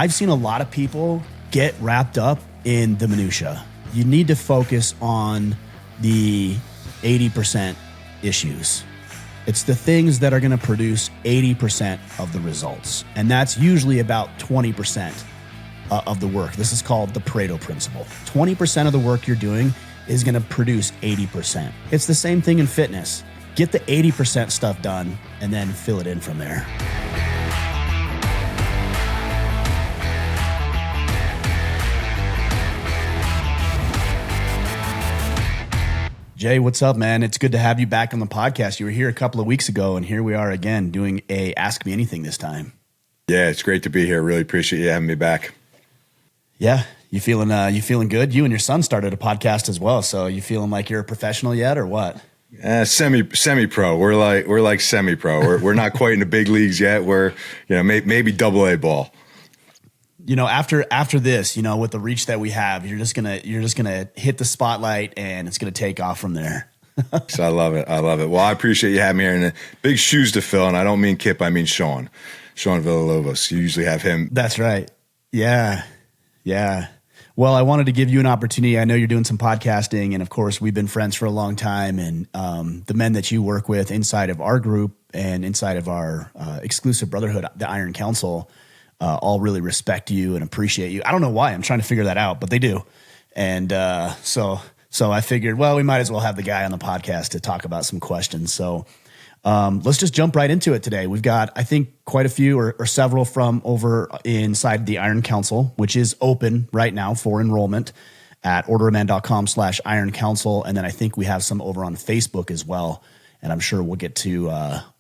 I've seen a lot of people get wrapped up in the minutia. You need to focus on the 80% issues. It's the things that are going to produce 80% of the results. And that's usually about 20% of the work. This is called the Pareto principle. 20% of the work you're doing is going to produce 80%. It's the same thing in fitness. Get the 80% stuff done and then fill it in from there. Jay, what's up, man? It's good to have you back on the podcast. You were here a couple of weeks ago, and here we are again doing a Ask Me Anything this time. Yeah, it's great to be here. Really appreciate you having me back. Yeah, you feeling good? You and your son started a podcast as well, so you feeling like you're a professional yet, or what? Semi-pro. We're like semi-pro. We're not quite in the big leagues yet. We're maybe AA ball. After this, with the reach that we have, you're just gonna hit the spotlight and it's gonna take off from there. So I love it. Well, I appreciate you having me here, and big shoes to fill. And I don't mean Kip, I mean Sean Villalobos. You usually have him. That's right. Yeah. Well, I wanted to give you an opportunity. I know you're doing some podcasting, and of course, we've been friends for a long time. And the men that you work with inside of our group and inside of our exclusive brotherhood, the Iron Council, all really respect you and appreciate you. I don't know why. I'm trying to figure that out, but they do. And so I figured, well, we might as well have the guy on the podcast to talk about some questions. So let's just jump right into it today. We've got, I think, quite a few or several from over inside the Iron Council, which is open right now for enrollment at orderofman.com/Iron Council. And then I think we have some over on Facebook as well. And I'm sure we'll get to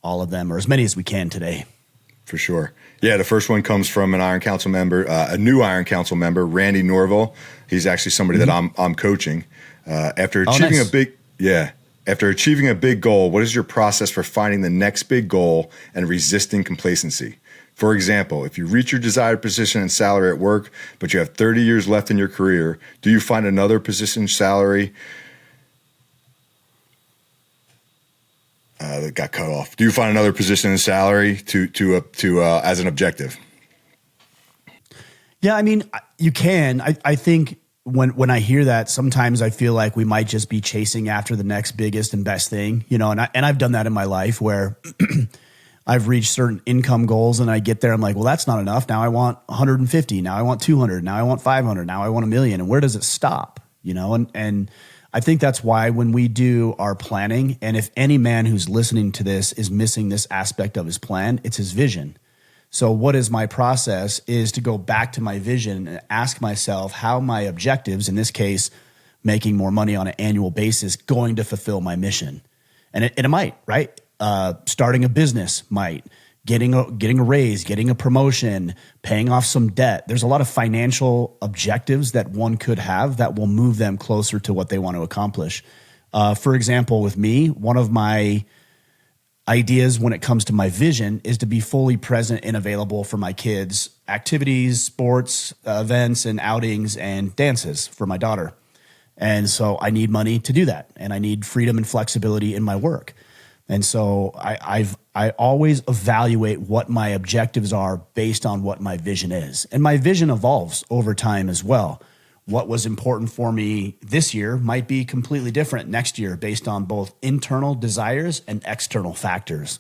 all of them, or as many as we can today. For sure. Yeah, the first one comes from an Iron Council member, a new Iron Council member, Randy Norville. He's actually somebody that I'm coaching. After achieving a big goal, what is your process for finding the next big goal and resisting complacency? For example, if you reach your desired position and salary at work, but you have 30 years left in your career, do you find another position salary that got cut off? Do you find another position and salary to as an objective? Yeah, I mean, you can. I think when I hear that, sometimes I feel like we might just be chasing after the next biggest and best thing, and I've done that in my life where I've reached certain income goals and I get there. I'm like, well, that's not enough. Now I want 150. Now I want 200. Now I want 500. Now I want 1 million. And where does it stop? And I think that's why when we do our planning, and if any man who's listening to this is missing this aspect of his plan, it's his vision. So what is my process is to go back to my vision and ask myself how my objectives, in this case, making more money on an annual basis, going to fulfill my mission. And it might, right? Starting a business might, getting a raise, getting a promotion, paying off some debt. There's a lot of financial objectives that one could have that will move them closer to what they want to accomplish. For example, with me, one of my ideas when it comes to my vision is to be fully present and available for my kids' activities, sports, events, and outings and dances for my daughter. And so I need money to do that. And I need freedom and flexibility in my work. And so I always evaluate what my objectives are based on what my vision is. And my vision evolves over time as well. What was important for me this year might be completely different next year based on both internal desires and external factors.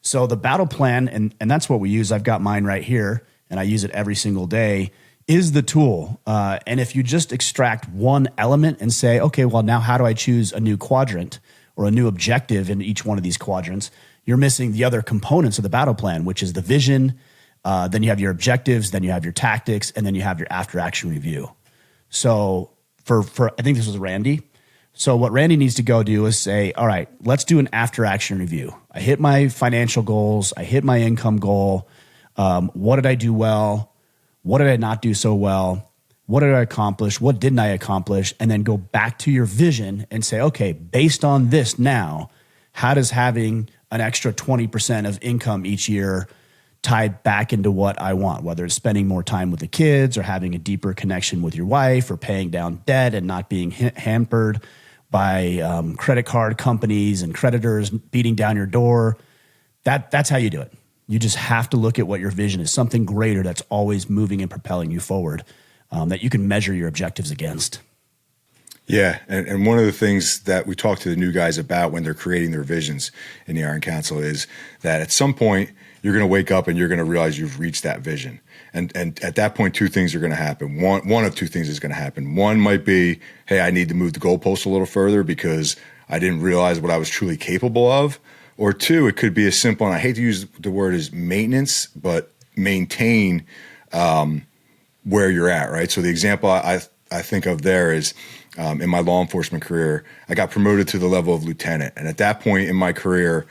So the battle plan, and that's what we use. I've got mine right here, and I use it every single day, is the tool. And if you just extract one element and say, okay, well, now how do I choose a new quadrant or a new objective in each one of these quadrants, you're missing the other components of the battle plan, which is the vision. Then you have your objectives, then you have your tactics, and then you have your after action review. So for I think this was Randy. So what Randy needs to go do is say, all right, let's do an after action review. I hit my financial goals. I hit my income goal. What did I do well? What did I not do so well? What did I accomplish? What didn't I accomplish? And then go back to your vision and say, okay, based on this now, how does having an extra 20% of income each year tie back into what I want, whether it's spending more time with the kids or having a deeper connection with your wife or paying down debt and not being hampered by credit card companies and creditors beating down your door. That's how you do it. You just have to look at what your vision is, something greater that's always moving and propelling you forward, that you can measure your objectives against. Yeah, and one of the things that we talk to the new guys about when they're creating their visions in the Iron Council is that at some point you're going to wake up and you're going to realize you've reached that vision. And at that point, two things are going to happen. One of two things is going to happen. One might be, hey, I need to move the goalpost a little further because I didn't realize what I was truly capable of. Or two, it could be as simple, and I hate to use the word as maintenance, but maintain where you're at, right? So the example I think of there is in my law enforcement career, I got promoted to the level of lieutenant. And at that point in my career,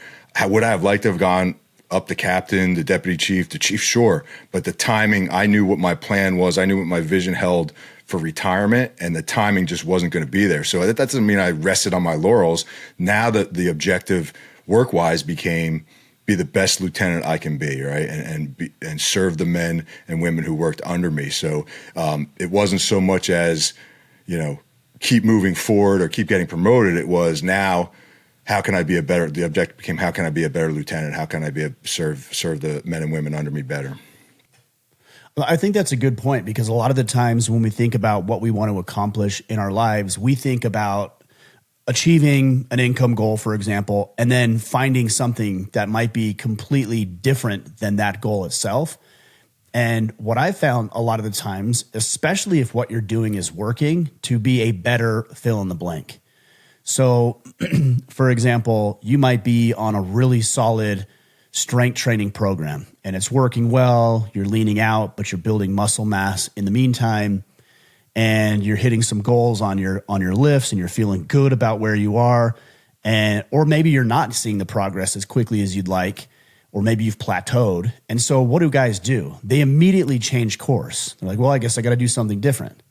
would I have liked to have gone up to captain, the deputy chief, the chief? Sure. But the timing, I knew what my plan was. I knew what my vision held for retirement, and the timing just wasn't going to be there. So that doesn't mean I rested on my laurels. Now that the objective work-wise became be the best lieutenant I can be, right? And serve the men and women who worked under me. So it wasn't so much as, keep moving forward or keep getting promoted. It was now, how can I be the objective became, how can I be a better lieutenant? How can I serve the men and women under me better? Well, I think that's a good point, because a lot of the times when we think about what we want to accomplish in our lives, we think about achieving an income goal, for example, and then finding something that might be completely different than that goal itself. And what I found a lot of the times, especially if what you're doing is working, to be a better fill in the blank. So, for example, you might be on a really solid strength training program and it's working well, you're leaning out, but you're building muscle mass in the meantime, and you're hitting some goals on your lifts and you're feeling good about where you are. Or maybe you're not seeing the progress as quickly as you'd like, or maybe you've plateaued. And so what do guys do? They immediately change course. They're like, well, I guess I got to do something different.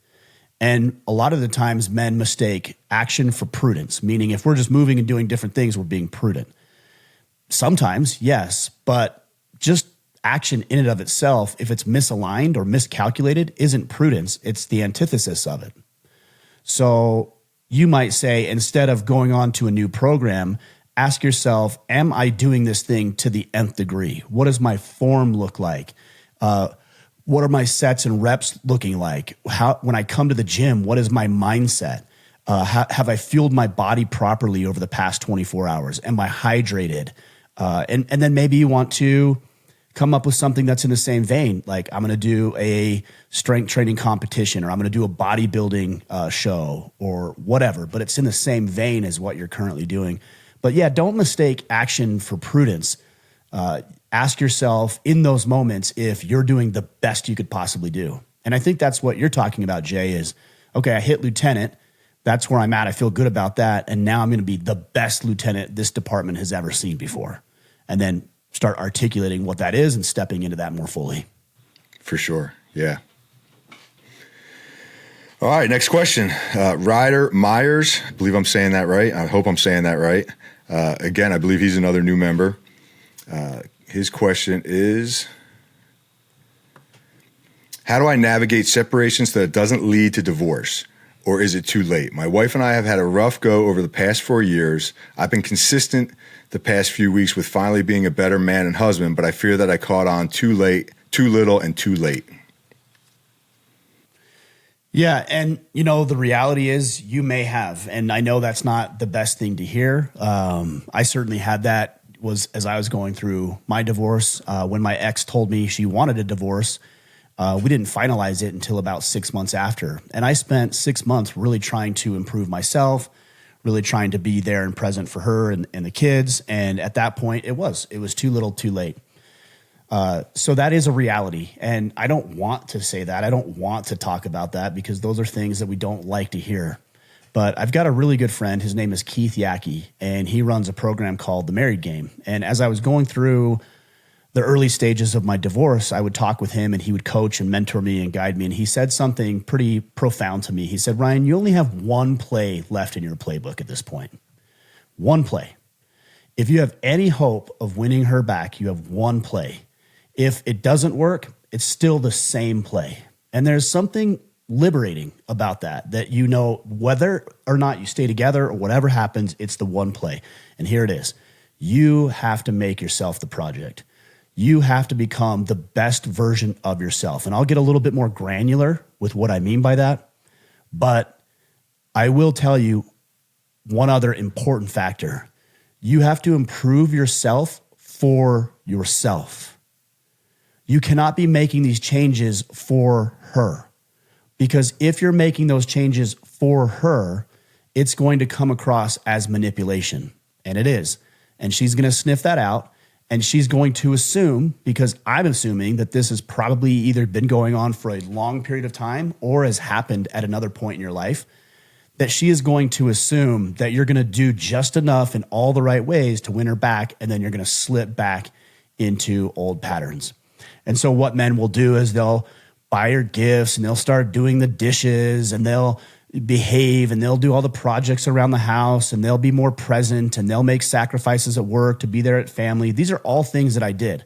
And a lot of the times men mistake action for prudence, meaning if we're just moving and doing different things, we're being prudent. Sometimes, yes, but just action in and of itself, if it's misaligned or miscalculated, isn't prudence. It's the antithesis of it. So you might say, instead of going on to a new program, ask yourself, am I doing this thing to the nth degree? What does my form look like? What are my sets and reps looking like? When I come to the gym, what is my mindset? Have I fueled my body properly over the past 24 hours? Am I hydrated? And then maybe you want to come up with something that's in the same vein. Like, I'm going to do a strength training competition, or I'm going to do a bodybuilding show, or whatever, but it's in the same vein as what you're currently doing. But yeah, don't mistake action for prudence. Ask yourself in those moments if you're doing the best you could possibly do. And I think that's what you're talking about, Jay, is, okay, I hit lieutenant. That's where I'm at. I feel good about that. And now I'm going to be the best lieutenant this department has ever seen before. And then start articulating what that is and stepping into that more fully. For sure. Yeah. All right. Next question. Ryder Myers. I believe I'm saying that right. I hope I'm saying that right. Again, I believe he's another new member. His question is, how do I navigate separations so that it doesn't lead to divorce? Or is it too late? My wife and I have had a rough go over the past 4 years. I've been consistent the past few weeks with finally being a better man and husband, but I fear that I caught on too late, too little, and too late. Yeah, and the reality is you may have, and I know that's not the best thing to hear. I certainly had that as I was going through my divorce. When my ex told me she wanted a divorce, we didn't finalize it until about 6 months after. And I spent 6 months really trying to improve myself, really trying to be there and present for her and the kids. And at that point, it was too little, too late. So that is a reality. And I don't want to say that. I don't want to talk about that, because those are things that we don't like to hear. But I've got a really good friend. His name is Keith Yackey, and he runs a program called The Married Game. And as I was going through the early stages of my divorce, I would talk with him and he would coach and mentor me and guide me. And he said something pretty profound to me. He said, Ryan, you only have one play left in your playbook at this point. One play. If you have any hope of winning her back, you have one play. If it doesn't work, it's still the same play. And there's something liberating about that whether or not you stay together or whatever happens, it's the one play. And here it is. You have to make yourself the project. You have to become the best version of yourself. And I'll get a little bit more granular with what I mean by that. But I will tell you one other important factor. You have to improve yourself for yourself. You cannot be making these changes for her, because if you're making those changes for her, it's going to come across as manipulation, and it is. And she's going to sniff that out, and she's going to assume, because I'm assuming that this has probably either been going on for a long period of time or has happened at another point in your life, that she is going to assume that you're going to do just enough in all the right ways to win her back, and then you're going to slip back into old patterns. And so what men will do is they'll buy her gifts, and they'll start doing the dishes, and they'll behave, and they'll do all the projects around the house, and they'll be more present, and they'll make sacrifices at work to be there at family. These are all things that I did.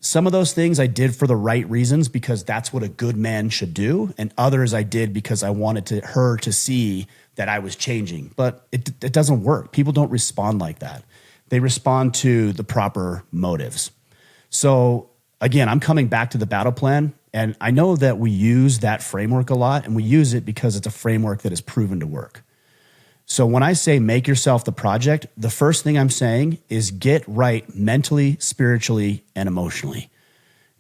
Some of those things I did for the right reasons, because that's what a good man should do. And others I did because I wanted her to see that I was changing. But it doesn't work. People don't respond like that. They respond to the proper motives. So again, I'm coming back to the battle plan. And I know that we use that framework a lot, and we use it because it's a framework that is proven to work. So when I say make yourself the project, the first thing I'm saying is get right mentally, spiritually, and emotionally.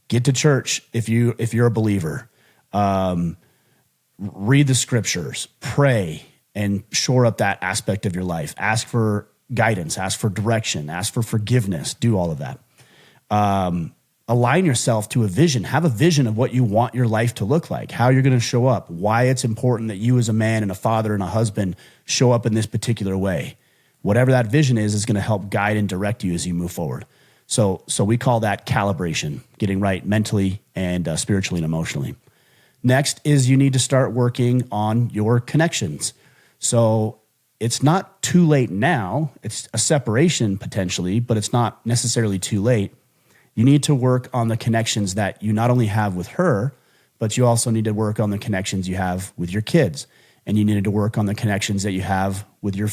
Get to church if you're a believer. Read the scriptures, pray, and shore up that aspect of your life. Ask for guidance, ask for direction, ask for forgiveness, do all of that. Align yourself to a vision. Have a vision of what you want your life to look like, how you're going to show up, why it's important that you as a man and a father and a husband show up in this particular way. Whatever that vision is going to help guide and direct you as you move forward. So we call that calibration, getting right mentally and spiritually and emotionally. Next is you need to start working on your connections. So it's not too late now. It's a separation potentially, but it's not necessarily too late. You need to work on the connections that you not only have with her, but you also need to work on the connections you have with your kids. And you need to work on the connections that you have with your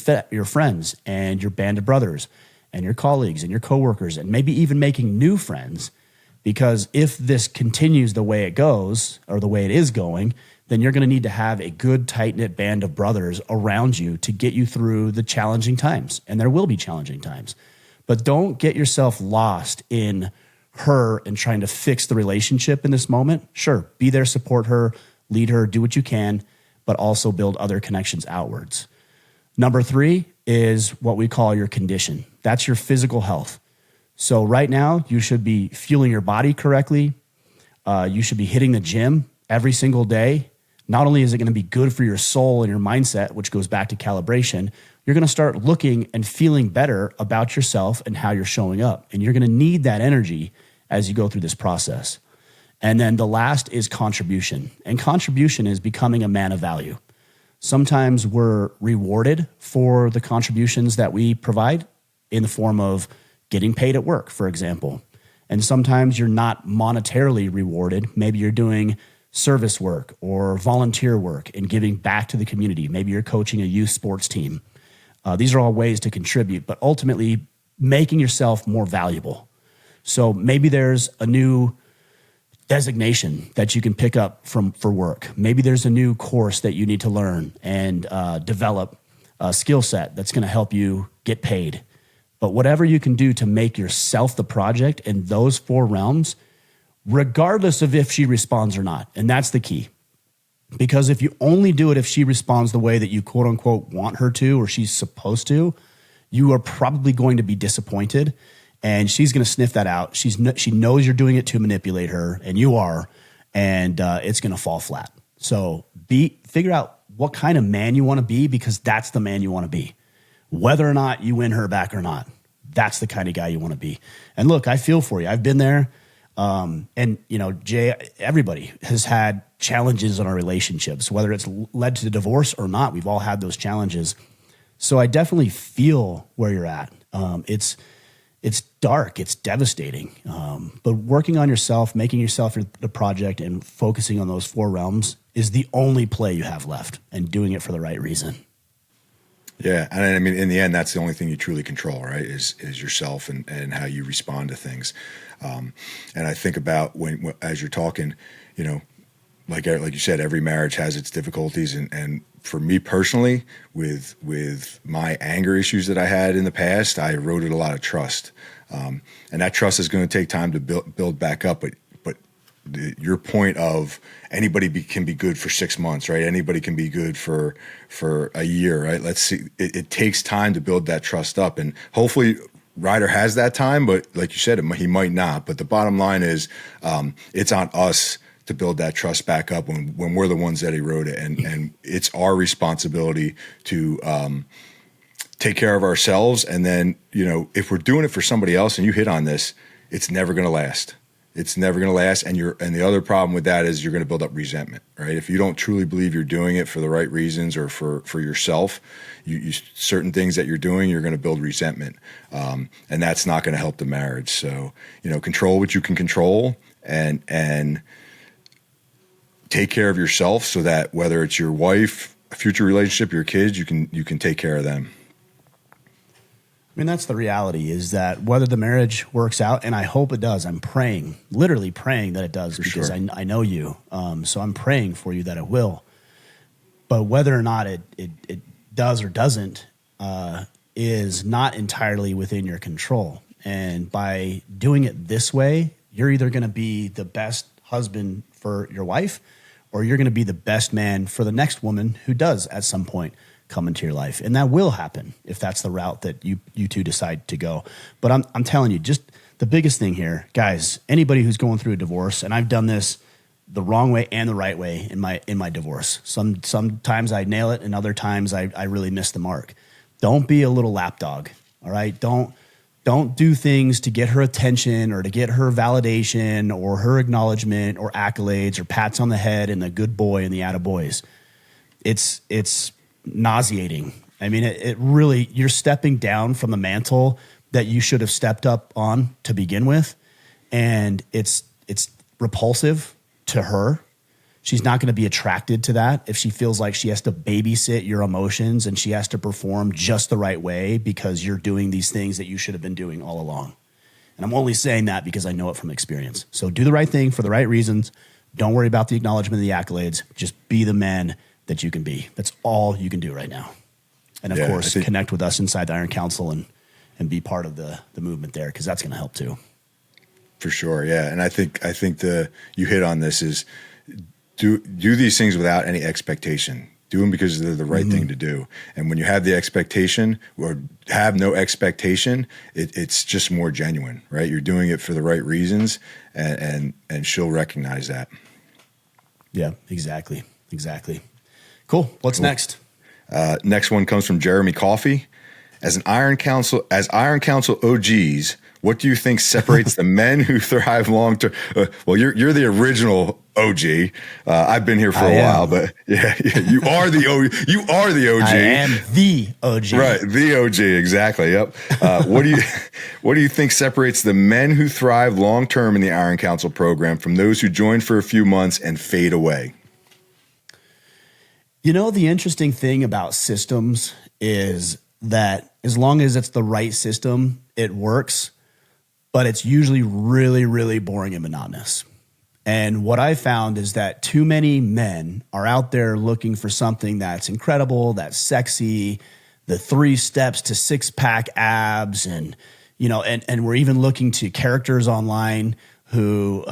friends and your band of brothers and your colleagues and your coworkers, and maybe even making new friends. Because if this continues the way it goes, or the way it is going, then you're going to need to have a good, tight-knit band of brothers around you to get you through the challenging times. And there will be challenging times. But don't get yourself lost in her and trying to fix the relationship in this moment. Sure, be there, support her, lead her, do what you can, but also build other connections outwards. Number 3 is what we call your condition. That's your physical health. So right now, you should be fueling your body correctly. You should be hitting the gym every single day. Not only is it going to be good for your soul and your mindset, which goes back to calibration, you're going to start looking and feeling better about yourself and how you're showing up. And you're going to need that energy as you go through this process. And then the last is contribution. And contribution is becoming a man of value. Sometimes we're rewarded for the contributions that we provide in the form of getting paid at work, for example. And sometimes you're not monetarily rewarded. Maybe you're doing service work or volunteer work and giving back to the community. Maybe you're coaching a youth sports team. These are all ways to contribute, but ultimately making yourself more valuable. So maybe there's a new designation that you can pick up for work. Maybe there's a new course that you need to learn and develop a skill set that's going to help you get paid. But whatever you can do to make yourself the project in those 4 realms, regardless of if she responds or not. And that's the key. Because if you only do it if she responds the way that you quote unquote want her to, or she's supposed to, you are probably going to be disappointed, and she's going to sniff that out. She knows you're doing it to manipulate her, and you are, and it's going to fall flat. So figure out what kind of man you want to be, because that's the man you want to be. Whether or not you win her back or not, that's the kind of guy you want to be. And look, I feel for you. I've been there. And Jay, everybody has had challenges in our relationships, whether it's led to divorce or not. We've all had those challenges. So I definitely feel where you're at. It's dark, it's devastating. But working on yourself, making yourself the project, and focusing on those 4 realms is the only play you have left, and doing it for the right reason. Yeah. And I mean, in the end, that's the only thing you truly control, right? Is yourself and how you respond to things. And I think about as you're talking, you know, like you said, every marriage has its difficulties. And for me personally, with my anger issues that I had in the past, I eroded a lot of trust. And that trust is going to take time to build back up. But your point of anybody can be good for 6 months, right? Anybody can be good for a year, right? Let's see. It takes time to build that trust up, and hopefully Ryder has that time. But like you said, he might not. But the bottom line is, it's on us to build that trust back up when we're the ones that erode it, and it's our responsibility to take care of ourselves. And then, you know, if we're doing it for somebody else, and you hit on this, it's never going to last. It's never going to last. And the other problem with that is you're going to build up resentment, right? If you don't truly believe you're doing it for the right reasons or for yourself, you certain things that you're doing, you're going to build resentment. And that's not going to help the marriage. So, you know, control what you can control and take care of yourself so that whether it's your wife, a future relationship, your kids, you can take care of them. I mean, that's the reality, is that whether the marriage works out, and I hope it does, I'm praying, literally praying that it does, because sure. I know you. So I'm praying for you that it will. But whether or not it does or doesn't is not entirely within your control. And by doing it this way, you're either going to be the best husband for your wife, or you're going to be the best man for the next woman who does at some point come into your life. And that will happen if that's the route that you two decide to go. But I'm telling you, just the biggest thing here, guys, anybody who's going through a divorce, and I've done this the wrong way and the right way in my divorce. Sometimes I nail it, and other times I really miss the mark. Don't be a little lapdog. All right. Don't do things to get her attention or to get her validation or her acknowledgement or accolades or pats on the head and the good boy and the attaboys. It's nauseating. I mean, it really, you're stepping down from the mantle that you should have stepped up on to begin with. And it's repulsive to her. She's not going to be attracted to that if she feels like she has to babysit your emotions and she has to perform just the right way because you're doing these things that you should have been doing all along. And I'm only saying that because I know it from experience. So do the right thing for the right reasons. Don't worry about the acknowledgement and the accolades. Just be the man that you can be. That's all you can do right now. And of course, connect with us inside the Iron Council and be part of the movement there, because that's going to help too. For sure. Yeah. And I think you hit on this is do these things without any expectation. Do them because they're the right thing to do. And when you have the expectation or have no expectation, it's just more genuine, right? You're doing it for the right reasons, and she'll recognize that. Yeah, exactly. Cool. What's next? Next one comes from Jeremy Coffey. As Iron Council OGs, what do you think separates the men who thrive long term? Well, you're the original OG. I've been here for a while, but yeah, you are the OG. You are the OG. I am the OG. Right, the OG. Exactly. Yep. What do you think separates the men who thrive long term in the Iron Council program from those who join for a few months and fade away? You know, the interesting thing about systems is that as long as it's the right system, it works, but it's usually really, really boring and monotonous. And what I found is that too many men are out there looking for something that's incredible, that's sexy, the 3 steps to 6-pack abs, and you know, and we're even looking to characters online who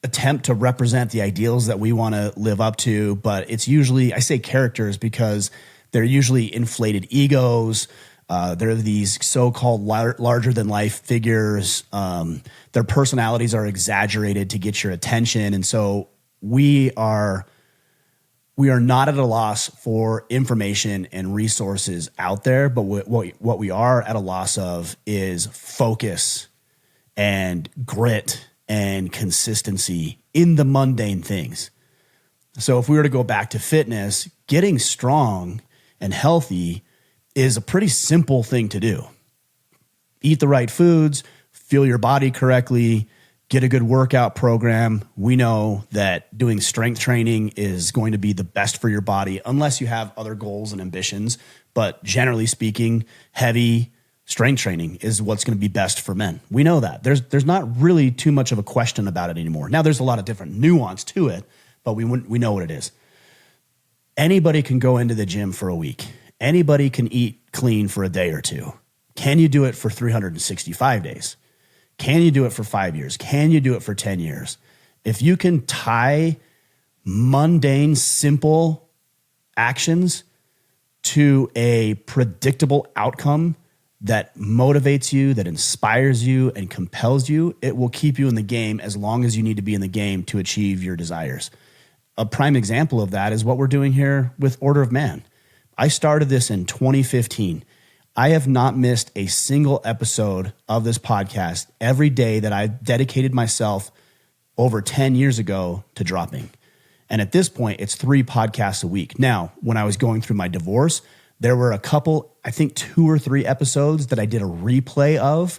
attempt to represent the ideals that we want to live up to. But it's usually, I say characters because they're usually inflated egos. They're these so-called larger than life figures. Their personalities are exaggerated to get your attention. And so we are not at a loss for information and resources out there, but what we are at a loss of is focus and grit and consistency in the mundane things. So if we were to go back to fitness, getting strong and healthy is a pretty simple thing to do. Eat the right foods, fuel your body correctly, get a good workout program. We know that doing strength training is going to be the best for your body unless you have other goals and ambitions. But generally speaking, heavy strength training is what's going to be best for men. We know that. There's not really too much of a question about it anymore. Now, there's a lot of different nuance to it, but we know what it is. Anybody can go into the gym for a week. Anybody can eat clean for a day or two. Can you do it for 365 days? Can you do it for 5 years? Can you do it for 10 years? If you can tie mundane, simple actions to a predictable outcome that motivates you, that inspires you, and compels you, it will keep you in the game as long as you need to be in the game to achieve your desires. A prime example of that is what we're doing here with Order of Man. I started this in 2015. I have not missed a single episode of this podcast every day that I've dedicated myself over 10 years ago to dropping. And at this point, it's 3 podcasts a week. Now, when I was going through my divorce, there were a couple, I think 2 or 3 episodes that I did a replay of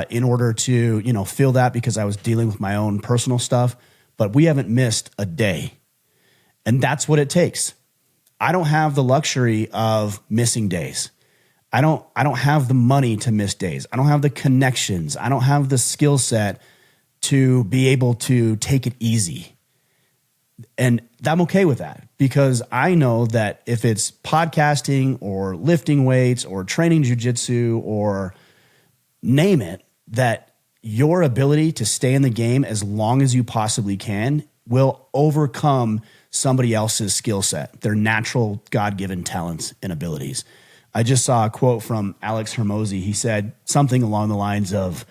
in order to, fill that because I was dealing with my own personal stuff. But we haven't missed a day. And that's what it takes. I don't have the luxury of missing days. I don't have the money to miss days. I don't have the connections. I don't have the skill set to be able to take it easy. And I'm okay with that because I know that if it's podcasting or lifting weights or training jujitsu or name it, that your ability to stay in the game as long as you possibly can will overcome somebody else's skill set, their natural God-given talents and abilities. I just saw a quote from Alex Hermosi. He said something along the lines of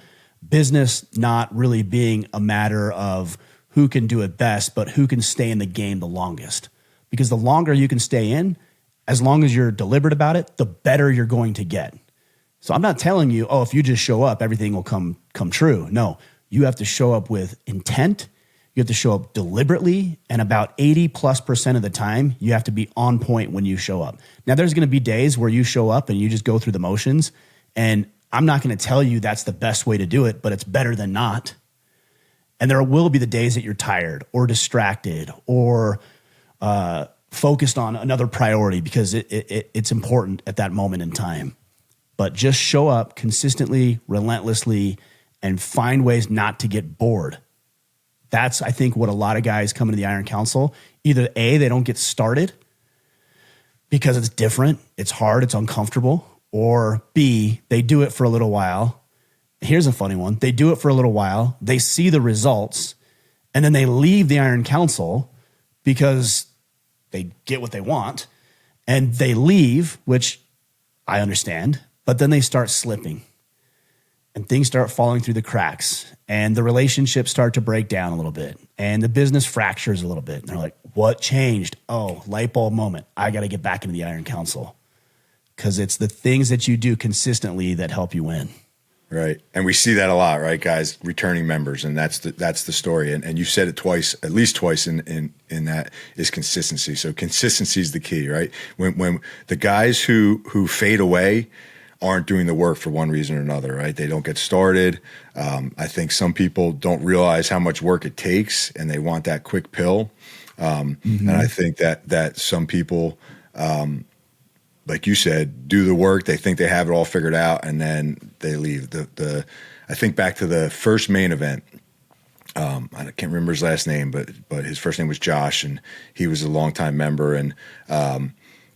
business not really being a matter of who can do it best, but who can stay in the game the longest. Because the longer you can stay in, as long as you're deliberate about it, the better you're going to get. So I'm not telling you, if you just show up, everything will come true. No, you have to show up with intent. You have to show up deliberately, and about 80+% of the time, you have to be on point when you show up. Now, there's going to be days where you show up and you just go through the motions, and I'm not going to tell you that's the best way to do it, but it's better than not. And there will be the days that you're tired or distracted or focused on another priority because it's important at that moment in time. But just show up consistently, relentlessly, and find ways not to get bored. That's, I think, what a lot of guys coming to the Iron Council, either A, they don't get started because it's different, it's hard, it's uncomfortable, or B, they do it for a little while. Here's a funny one. They do it for a little while, they see the results, and then they leave the Iron Council because they get what they want, and they leave, which I understand, but then they start slipping. And things start falling through the cracks and the relationships start to break down a little bit and the business fractures a little bit. And they're like, what changed? Oh, light bulb moment. I got to get back into the Iron Council because it's the things that you do consistently that help you win. Right. And we see that a lot, right, guys, returning members. And that's the story. And you said it twice, at least twice in that is consistency. So consistency is the key, right? When the guys who fade away aren't doing the work for one reason or another, right? They don't get started. I think some people don't realize how much work it takes and they want that quick pill. And I think that some people, like you said, do the work. They think they have it all figured out and then they leave. I think back to the first main event. I can't remember his last name, but his first name was Josh and he was a longtime member and,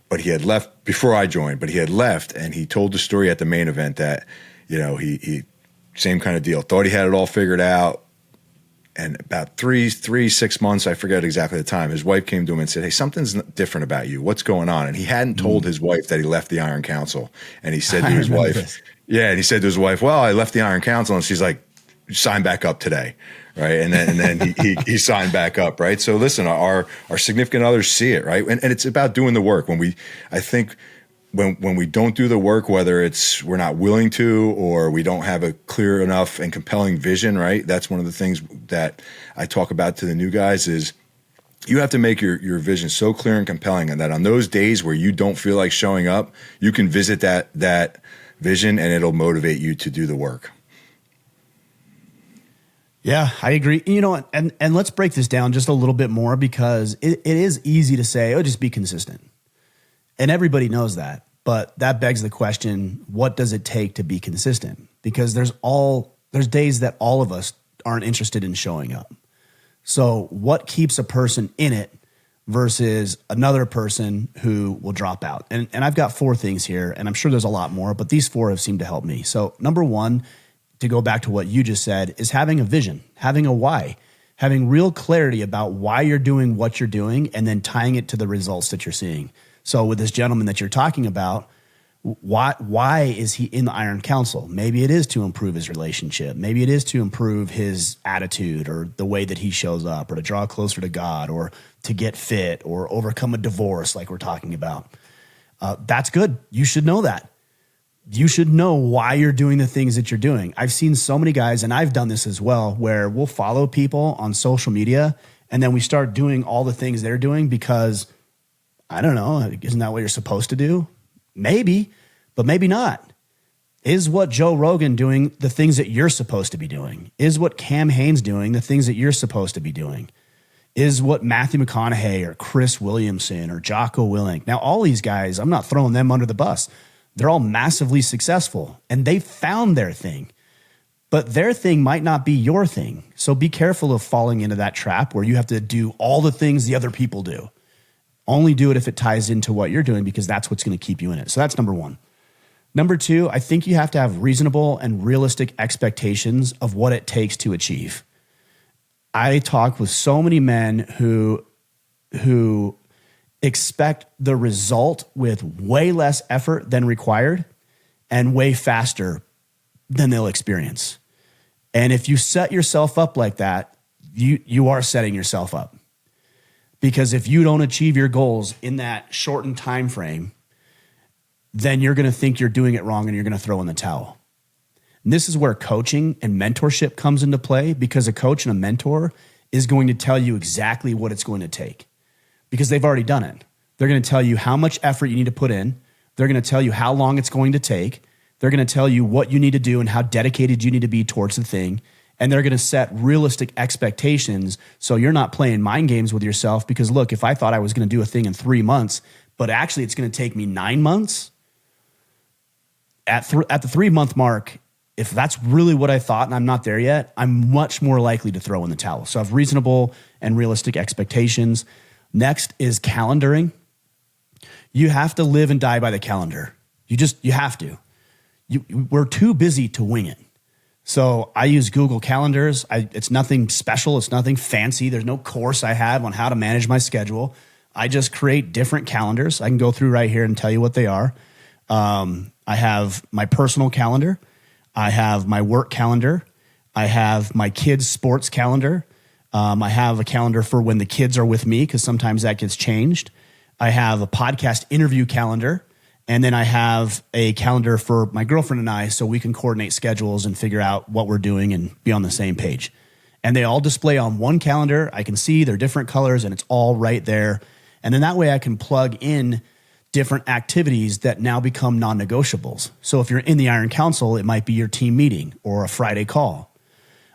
but he had left before I joined, but he had left and he told the story at the main event that, he same kind of deal, thought he had it all figured out. And about 6 months, I forget exactly the time, his wife came to him and said, hey, something's different about you. What's going on? And he hadn't told his wife that he left the Iron Council. And he said to his wife, and he said to his wife, well, I left the Iron Council. And she's like, sign back up today. Right. And then he signed back up. Right. So listen, our significant others see it. Right. And it's about doing the work. When we don't do the work, whether it's we're not willing to or we don't have a clear enough and compelling vision. Right. That's one of the things that I talk about to the new guys is you have to make your vision so clear and compelling and that on those days where you don't feel like showing up, you can visit that vision and it'll motivate you to do the work. Yeah, I agree. And let's break this down just a little bit more because it is easy to say, just be consistent. And everybody knows that. But that begs the question, what does it take to be consistent? Because there's days that all of us aren't interested in showing up. So what keeps a person in it versus another person who will drop out? And I've got 4 things here, and I'm sure there's a lot more, but these 4 have seemed to help me. So number 1, to go back to what you just said, is having a vision, having a why, having real clarity about why you're doing what you're doing, and then tying it to the results that you're seeing. So with this gentleman that you're talking about, why is he in the Iron Council? Maybe it is to improve his relationship. Maybe it is to improve his attitude or the way that he shows up, or to draw closer to God, or to get fit, or overcome a divorce like we're talking about. That's good. You should know that. You should know why you're doing the things that you're doing. I've seen so many guys, and I've done this as well, where we'll follow people on social media and then we start doing all the things they're doing because, I don't know, isn't that what you're supposed to do? Maybe, but maybe not. Is what Joe Rogan doing the things that you're supposed to be doing? Is what Cam Hanes doing the things that you're supposed to be doing? Is what Matthew McConaughey or Chris Williamson or Jocko Willink? Now, all these guys, I'm not throwing them under the bus. They're all massively successful, and they found their thing. But their thing might not be your thing. So be careful of falling into that trap where you have to do all the things the other people do. Only do it if it ties into what you're doing, because that's what's going to keep you in it. So that's number 1. Number 2, I think you have to have reasonable and realistic expectations of what it takes to achieve. I talk with so many men who expect the result with way less effort than required and way faster than they'll experience. And if you set yourself up like that, you are setting yourself up. Because if you don't achieve your goals in that shortened time frame, then you're going to think you're doing it wrong and you're going to throw in the towel. And this is where coaching and mentorship comes into play, because a coach and a mentor is going to tell you exactly what it's going to take, because they've already done it. They're going to tell you how much effort you need to put in. They're going to tell you how long it's going to take. They're going to tell you what you need to do and how dedicated you need to be towards the thing. And they're going to set realistic expectations so you're not playing mind games with yourself. Because look, if I thought I was going to do a thing in 3 months, but actually it's going to take me 9 months, at the 3-month mark, if that's really what I thought and I'm not there yet, I'm much more likely to throw in the towel. So have reasonable and realistic expectations. Next is calendaring. You have to live and die by the calendar. You have to. We're too busy to wing it. So I use Google Calendars. It's nothing special. It's nothing fancy. There's no course I have on how to manage my schedule. I just create different calendars. I can go through right here and tell you what they are. I have my personal calendar. I have my work calendar. I have my kids' sports calendar. I have a calendar for when the kids are with me, because sometimes that gets changed. I have a podcast interview calendar. And then I have a calendar for my girlfriend and I, so we can coordinate schedules and figure out what we're doing and be on the same page. And they all display on one calendar. I can see they're different colors and it's all right there. And then that way I can plug in different activities that now become non-negotiables. So if you're in the Iron Council, it might be your team meeting or a Friday call.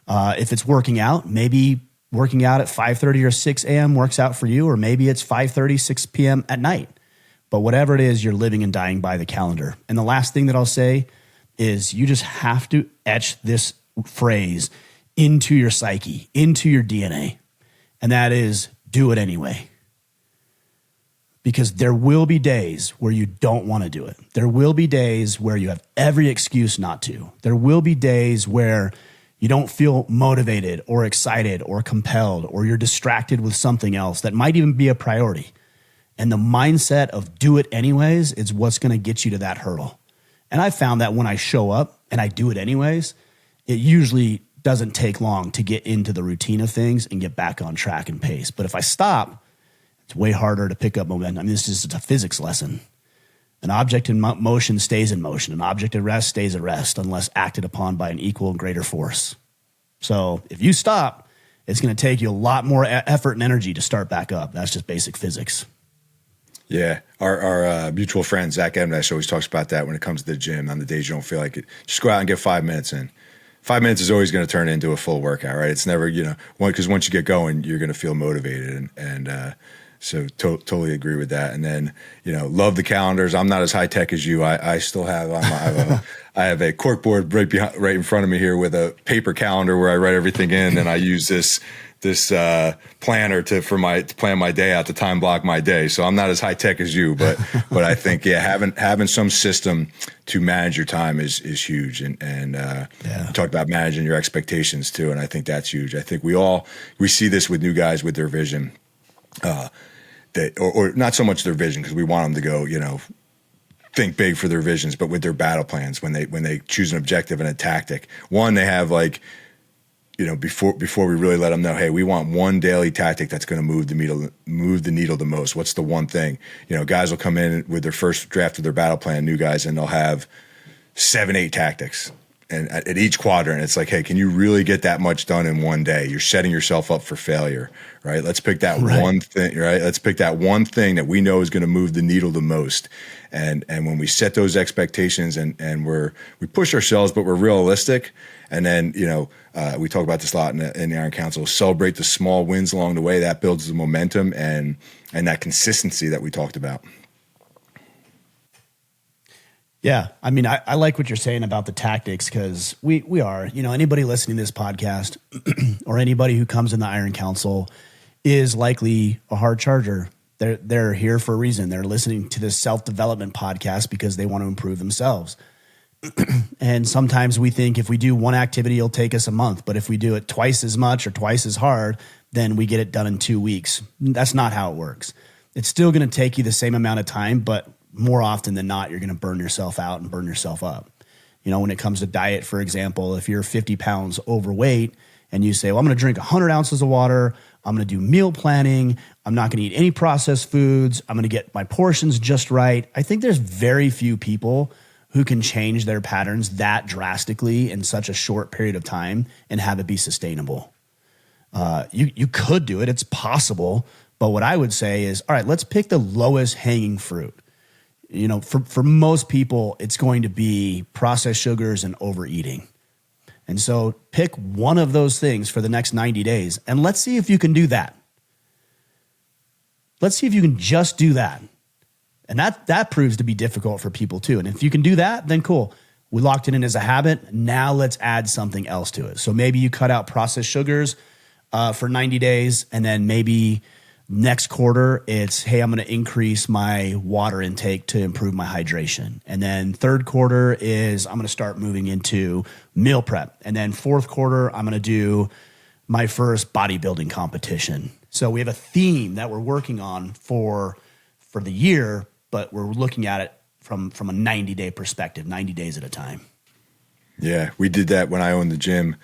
If it's working out, maybe working out at 5:30 or 6 a.m. works out for you, or maybe it's 5:30, 6 p.m. at night. But whatever it is, you're living and dying by the calendar. And the last thing that I'll say is you just have to etch this phrase into your psyche, into your DNA. And that is, do it anyway. Because there will be days where you don't want to do it. There will be days where you have every excuse not to. There will be days where you don't feel motivated or excited or compelled, or you're distracted with something else that might even be a priority. And the mindset of do it anyways is what's going to get you to that hurdle. And I found that when I show up and I do it anyways, it usually doesn't take long to get into the routine of things and get back on track and pace. But if I stop, it's way harder to pick up momentum. I mean, this is a physics lesson. An object in motion stays in motion. An object at rest stays at rest unless acted upon by an equal and greater force. So if you stop, it's going to take you a lot more effort and energy to start back up. That's just basic physics. Yeah, our mutual friend, Zach Edmund, always talks about that when it comes to the gym. On the days you don't feel like it, just go out and get 5 minutes in. 5 minutes is always going to turn into a full workout, right? It's never, because once you get going, you're going to feel motivated. And Totally agree with that. And then, love the calendars. I'm not as high tech as you. I still have, I have a cork board right in front of me here with a paper calendar where I write everything in, and I use this planner to plan my day out, to time block my day. So I'm not as high tech as you, but I think having some system to manage your time is huge. And you talked about managing your expectations too, and I think that's huge. I think we see this with new guys with their vision, or not so much their vision, because we want them to go, think big for their visions, but with their battle plans, when they choose an objective and a tactic, one, they have before we really let them know, hey, we want one daily tactic that's going to move the needle the most. What's the one thing? Guys will come in with their first draft of their battle plan, new guys, and they'll have 7-8 tactics. And at each quadrant, it's like, hey, can you really get that much done in one day? You're setting yourself up for failure, right? Let's pick that one thing, right? Let's pick that one thing that we know is going to move the needle the most. And when we set those expectations and we push ourselves, but we're realistic. And then, we talk about this a lot in the Iron Council, celebrate the small wins along the way. That builds the momentum and that consistency that we talked about. Yeah. I mean, I like what you're saying about the tactics, because we are, anybody listening to this podcast or anybody who comes in the Iron Council is likely a hard charger. They're here for a reason. They're listening to this self-development podcast because they want to improve themselves. And sometimes we think if we do one activity, it'll take us a month. But if we do it twice as much or twice as hard, then we get it done in 2 weeks. That's not how it works. It's still going to take you the same amount of time, but more often than not, you're going to burn yourself out and burn yourself up. When it comes to diet, for example, if you're 50 pounds overweight and you say, well, I'm going to drink 100 ounces of water, I'm going to do meal planning, I'm not going to eat any processed foods, I'm going to get my portions just right. I think there's very few people who can change their patterns that drastically in such a short period of time and have it be sustainable. You could do it. It's possible. But what I would say is, all right, let's pick the lowest hanging fruit. For most people, it's going to be processed sugars and overeating. And so pick one of those things for the next 90 days, and let's see if you can do that. Let's see if you can just do that. And that proves to be difficult for people too. And if you can do that, then cool. We locked it in as a habit. Now let's add something else to it. So maybe you cut out processed sugars for 90 days, and then maybe next quarter it's, hey, I'm going to increase my water intake to improve my hydration. And then third quarter is I'm going to start moving into meal prep. And then fourth quarter, I'm going to do my first bodybuilding competition. So we have a theme that we're working on for the year, but we're looking at it from a 90-day perspective, 90 days at a time. Yeah, we did that when I owned the gym.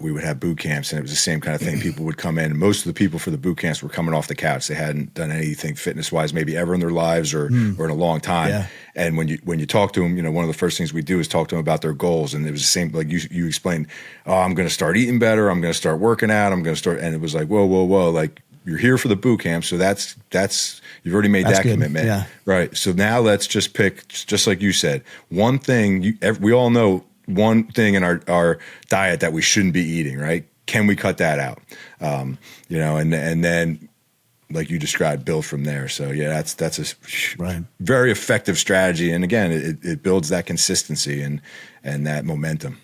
We would have boot camps, and it was the same kind of thing. People would come in, and most of the people for the boot camps were coming off the couch. They hadn't done anything fitness-wise maybe ever in their lives or in a long time. Yeah. And when you talk to them, one of the first things we do is talk to them about their goals. And it was the same, like you explained, oh, I'm going to start eating better. I'm going to start working out. I'm going to start. And it was like, whoa. Like, you're here for the boot camp, so that's you've already made that commitment, yeah. Right? So now let's just pick, just like you said, one thing. We all know one thing in our diet that we shouldn't be eating, right? Can we cut that out? And then, like you described, build from there. So yeah, that's a very effective strategy, and again, it builds that consistency and that momentum.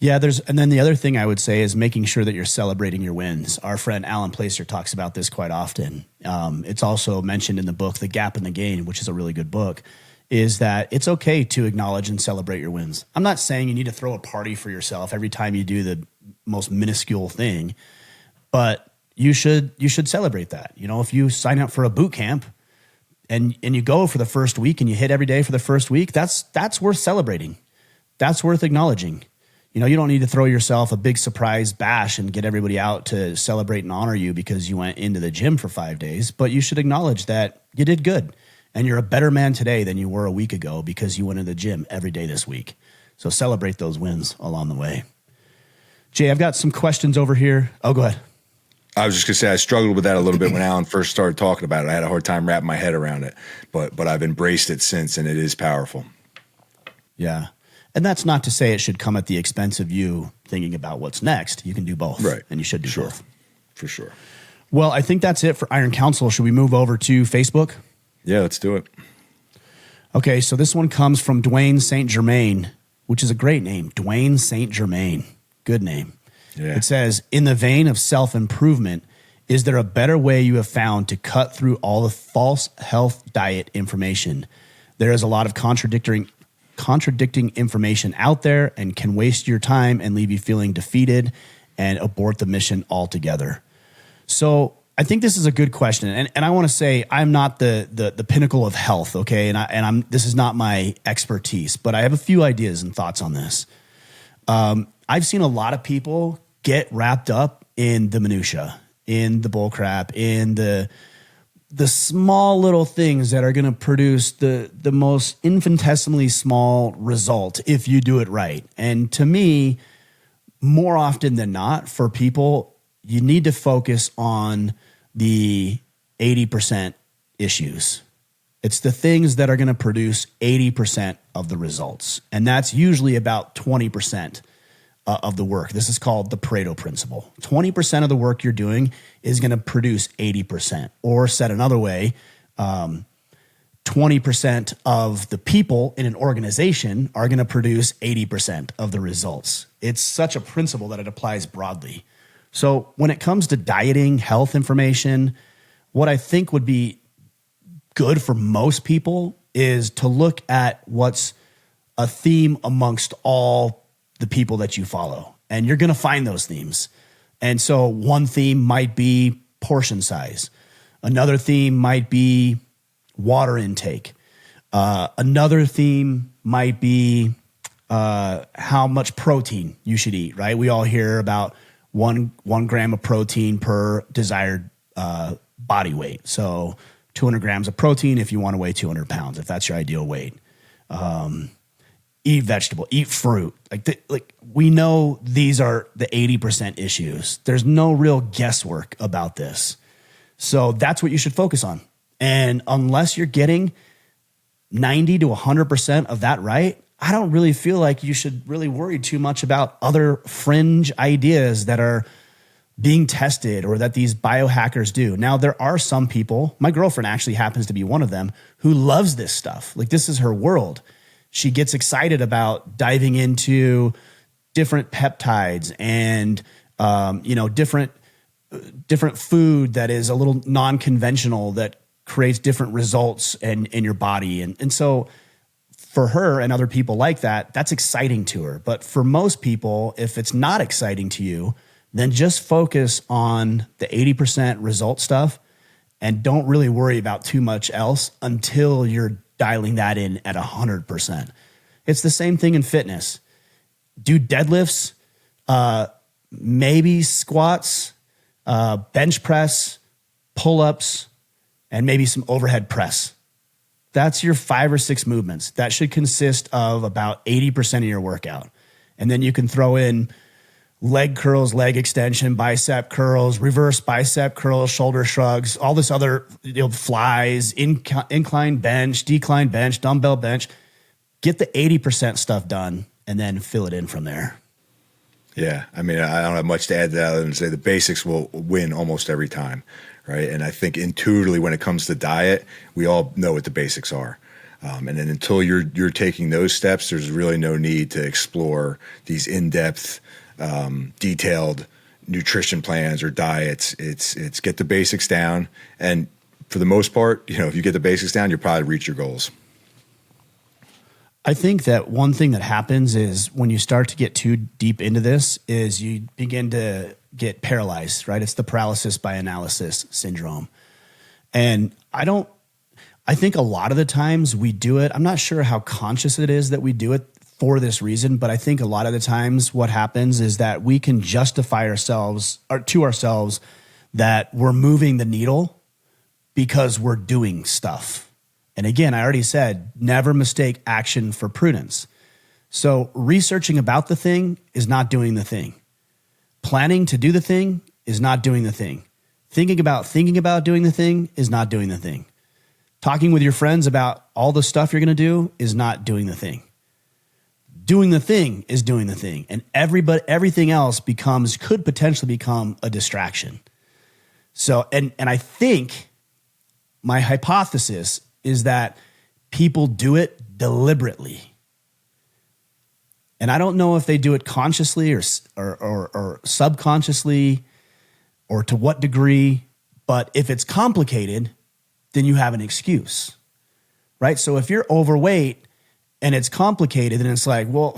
Yeah, and then the other thing I would say is making sure that you're celebrating your wins. Our friend Alan Placer talks about this quite often. It's also mentioned in the book, The Gap in the Gain, which is a really good book, is that it's okay to acknowledge and celebrate your wins. I'm not saying you need to throw a party for yourself every time you do the most minuscule thing, but you should celebrate that. If you sign up for a boot camp and you go for the first week and you hit every day for the first week, that's worth celebrating. That's worth acknowledging. You don't need to throw yourself a big surprise bash and get everybody out to celebrate and honor you because you went into the gym for 5 days, but you should acknowledge that you did good and you're a better man today than you were a week ago because you went to the gym every day this week. So celebrate those wins along the way. Jay, I've got some questions over here. Oh, go ahead. I was just going to say I struggled with that a little bit when Alan first started talking about it. I had a hard time wrapping my head around it, but I've embraced it since, and it is powerful. Yeah. And that's not to say it should come at the expense of you thinking about what's next. You can do both. Right. And you should do both. For sure. Well, I think that's it for Iron Council. Should we move over to Facebook? Yeah, let's do it. Okay, so this one comes from Dwayne St. Germain, which is a great name. Dwayne St. Germain. Good name. Yeah. It says, in the vein of self-improvement, is there a better way you have found to cut through all the false health diet information? There is a lot of contradicting information out there and can waste your time and leave you feeling defeated and abort the mission altogether. So I think this is a good question. And I want to say I'm not the pinnacle of health, okay? And this is not my expertise, but I have a few ideas and thoughts on this. I've seen a lot of people get wrapped up in the minutia, in the bull crap, in the small little things that are going to produce the most infinitesimally small result if you do it right. And to me, more often than not, for people, you need to focus on the 80% issues. It's the things that are going to produce 80% of the results. And that's usually about 20% of the work. This is called the Pareto principle. 20% of the work you're doing is going to produce 80%. Or said another way, 20% of the people in an organization are going to produce 80% of the results. It's such a principle that it applies broadly. So when it comes to dieting, health information, what I think would be good for most people is to look at what's a theme amongst all the people that you follow. And you're going to find those themes. And so one theme might be portion size. Another theme might be water intake. Another theme might be how much protein you should eat, right? We all hear about one gram of protein per desired body weight. So 200 grams of protein if you want to weigh 200 pounds, if that's your ideal weight. Eat vegetable, eat fruit. Like we know these are the 80% issues. There's no real guesswork about this. So that's what you should focus on. And unless you're getting 90 to 100% of that right, I don't really feel like you should really worry too much about other fringe ideas that are being tested or that these biohackers do. Now, there are some people, my girlfriend actually happens to be one of them, who loves this stuff. Like this is her world. She gets excited about diving into different peptides and, different food that is a little non-conventional that creates different results in your body. And so for her and other people like that, that's exciting to her. But for most people, if it's not exciting to you, then just focus on the 80% result stuff and don't really worry about too much else until you're dialing that in at 100%. It's the same thing in fitness. Do deadlifts, maybe squats, bench press, pull-ups, and maybe some overhead press. That's your 5 or 6 movements. That should consist of about 80% of your workout. And then you can throw in leg curls, leg extension, bicep curls, reverse bicep curls, shoulder shrugs, all this other flies, incline bench, decline bench, dumbbell bench. Get the 80% stuff done and then fill it in from there. Yeah, I mean, I don't have much to add to that other than say the basics will win almost every time, right? And I think intuitively when it comes to diet, we all know what the basics are. And then until you're taking those steps, there's really no need to explore these in-depth, detailed nutrition plans or diets. It's get the basics down. And for the most part, if you get the basics down, you'll probably reach your goals. I think that one thing that happens is when you start to get too deep into this is you begin to get paralyzed, right? It's the paralysis by analysis syndrome. And I think a lot of the times we do it. I'm not sure how conscious it is that we do it for this reason, but I think a lot of the times what happens is that we can justify to ourselves that we're moving the needle because we're doing stuff. And again, I already said, never mistake action for prudence. So researching about the thing is not doing the thing. Planning to do the thing is not doing the thing. Thinking about doing the thing is not doing the thing. Talking with your friends about all the stuff you're going to do is not doing the thing. Doing the thing is doing the thing. And everything else could potentially become a distraction. So, and I think my hypothesis is that people do it deliberately. And I don't know if they do it consciously or subconsciously or to what degree, but if it's complicated, then you have an excuse, right? So if you're overweight and it's complicated, then it's like, well,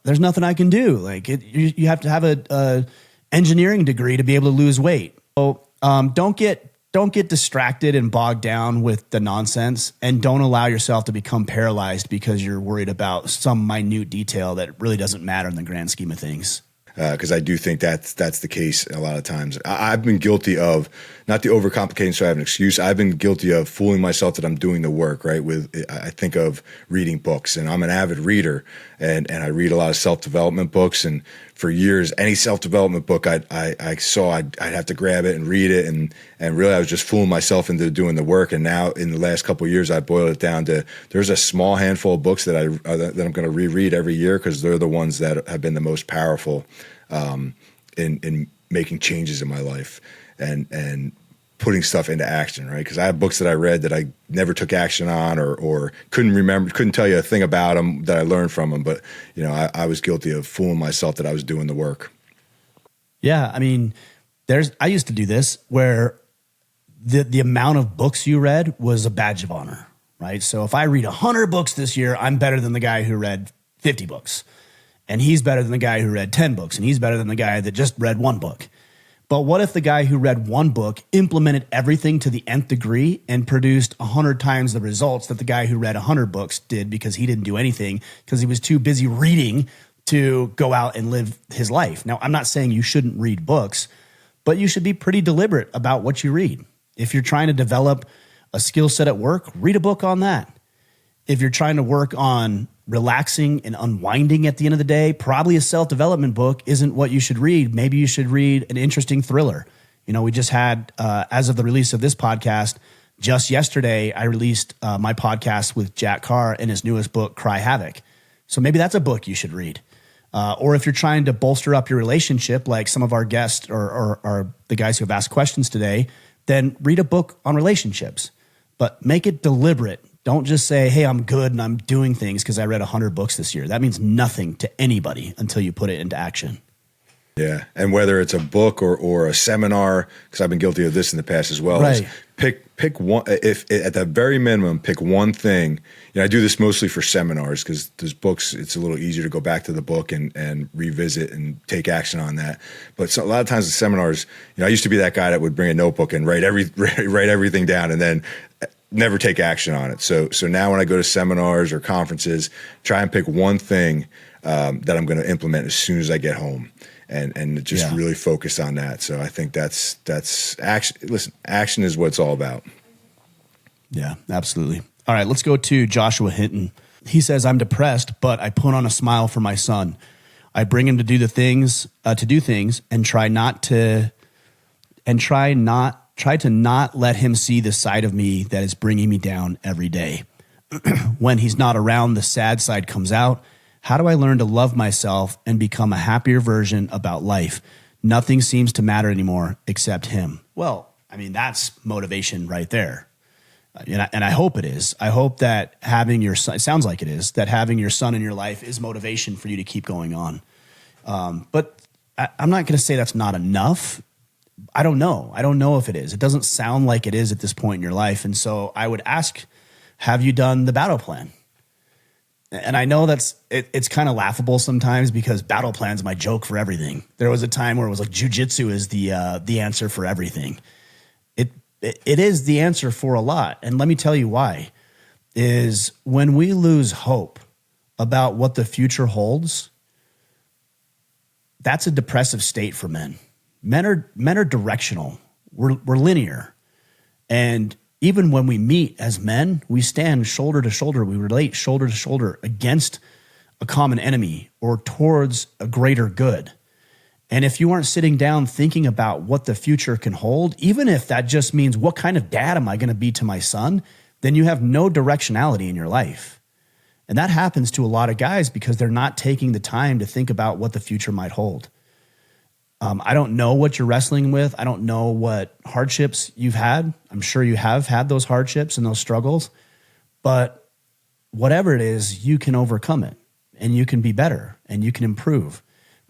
there's nothing I can do. Like you have to have a engineering degree to be able to lose weight. So don't get distracted and bogged down with the nonsense, and don't allow yourself to become paralyzed because you're worried about some minute detail that really doesn't matter in the grand scheme of things. Because I do think that's the case a lot of times. I've been guilty of, not the overcomplicating so I have an excuse, I've been guilty of fooling myself that I'm doing the work, right? I think of reading books, and I'm an avid reader, and I read a lot of self-development books, and for years, any self-development book I saw, I'd have to grab it and read it, and really I was just fooling myself into doing the work. And now in the last couple of years, I boiled it down to there's a small handful of books that I'm going to reread every year, because they're the ones that have been the most powerful in making changes in my life and putting stuff into action, right? Because I have books that I read that I never took action on, or couldn't tell you a thing about them that I learned from them. But, I was guilty of fooling myself that I was doing the work. Yeah. I mean, I used to do this where the amount of books you read was a badge of honor, right? So if I read 100 books this year, I'm better than the guy who read 50 books. And he's better than the guy who read 10 books. And he's better than the guy that just read one book. But what if the guy who read one book implemented everything to the nth degree and produced 100 times the results that the guy who read 100 books did, because he didn't do anything because he was too busy reading to go out and live his life? Now, I'm not saying you shouldn't read books, but you should be pretty deliberate about what you read. If you're trying to develop a skill set at work, read a book on that. If you're trying to work on relaxing and unwinding at the end of the day, probably a self-development book isn't what you should read. Maybe you should read an interesting thriller. We just had, as of the release of this podcast, just yesterday, I released my podcast with Jack Carr and his newest book, Cry Havoc. So maybe that's a book you should read. Or if you're trying to bolster up your relationship, like some of our guests or the guys who have asked questions today, then read a book on relationships. But make it deliberate. Don't just say, hey, I'm good and I'm doing things because I read 100 books this year. That means nothing to anybody until you put it into action. Yeah. And whether it's a book or a seminar, because I've been guilty of this in the past as well, right. Pick one, if at the very minimum, pick one thing. I do this mostly for seminars, because there's books, it's a little easier to go back to the book and revisit and take action on that. But a lot of times the seminars, I used to be that guy that would bring a notebook and write everything down and then never take action on it. So now when I go to seminars or conferences, try and pick one thing that I'm going to implement as soon as I get home, and just really focus on that. So I think that's action. Listen, action is what it's all about. Yeah, absolutely. All right, let's go to Joshua Hinton. He says, I'm depressed, but I put on a smile for my son. I bring him to do things and try to not let him see the side of me that is bringing me down every day. When he's not around, the sad side comes out. How do I learn to love myself and become a happier version about life? Nothing seems to matter anymore except him. Well, I mean, that's motivation right there. And I hope it is. I hope that having your son, it sounds like it is, that having your son in your life is motivation for you to keep going on. But I'm not going to say that's not enough. I don't know. I don't know if it is. It doesn't sound like it is at this point in your life. And so I would ask, have you done the battle plan? And I know it's kind of laughable sometimes, because battle plan's my joke for everything. There was a time where it was like jujitsu is the answer for everything. It is the answer for a lot. And let me tell you why. Is when we lose hope about what the future holds, that's a depressive state for men. Men are directional. We're linear. And even when we meet as men, we stand shoulder to shoulder. We relate shoulder to shoulder against a common enemy or towards a greater good. And if you aren't sitting down thinking about what the future can hold, even if that just means what kind of dad am I going to be to my son, then you have no directionality in your life. And that happens to a lot of guys because they're not taking the time to think about what the future might hold. I don't know what you're wrestling with. I don't know what hardships you've had. I'm sure you have had those hardships and those struggles, but whatever it is, you can overcome it and you can be better and you can improve.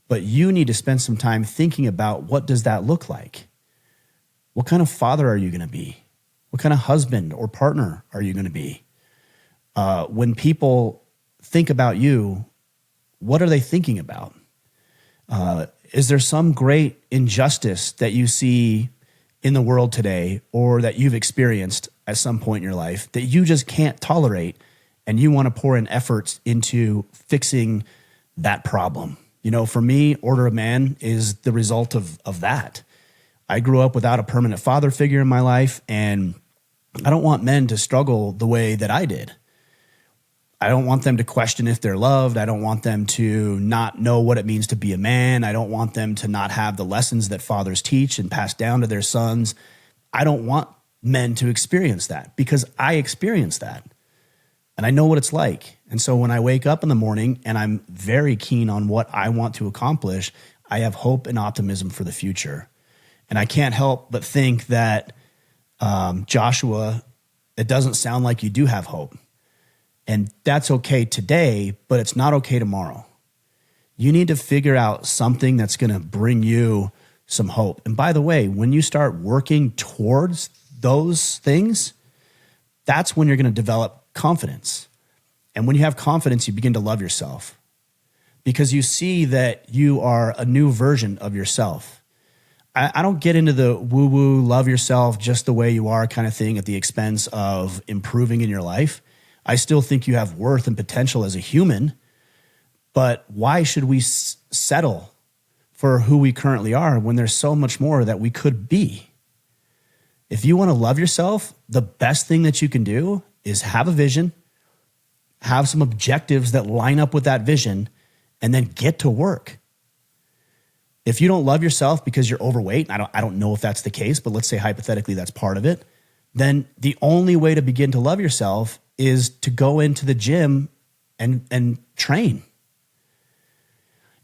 But you need to spend some time thinking about, what does that look like? What kind of father are you going to be? What kind of husband or partner are you going to be? When people think about you, what are they thinking about? Is there some great injustice that you see in the world today, or that you've experienced at some point in your life, that you just can't tolerate and you want to pour in efforts into fixing that problem? You know, for me, Order of Man is the result of that. I grew up without a permanent father figure in my life, and I don't want men to struggle the way that I did. I don't want them to question if they're loved. I don't want them to not know what it means to be a man. I don't want them to not have the lessons that fathers teach and pass down to their sons. I don't want men to experience that, because I experienced that and I know what it's like. And so when I wake up in the morning and I'm very keen on what I want to accomplish, I have hope and optimism for the future. And I can't help but think that, Joshua, it doesn't sound like you do have hope. And that's okay today, but it's not okay tomorrow. You need to figure out something that's going to bring you some hope. And by the way, when you start working towards those things, that's when you're going to develop confidence. And when you have confidence, you begin to love yourself, because you see that you are a new version of yourself. I don't get into the woo-woo, love yourself just the way you are kind of thing at the expense of improving in your life. I still think you have worth and potential as a human, but why should we settle for who we currently are when there's so much more that we could be? If you want to love yourself, the best thing that you can do is have a vision, have some objectives that line up with that vision, and then get to work. If you don't love yourself because you're overweight, I don't know if that's the case, but let's say hypothetically that's part of it, then the only way to begin to love yourself is to go into the gym and train.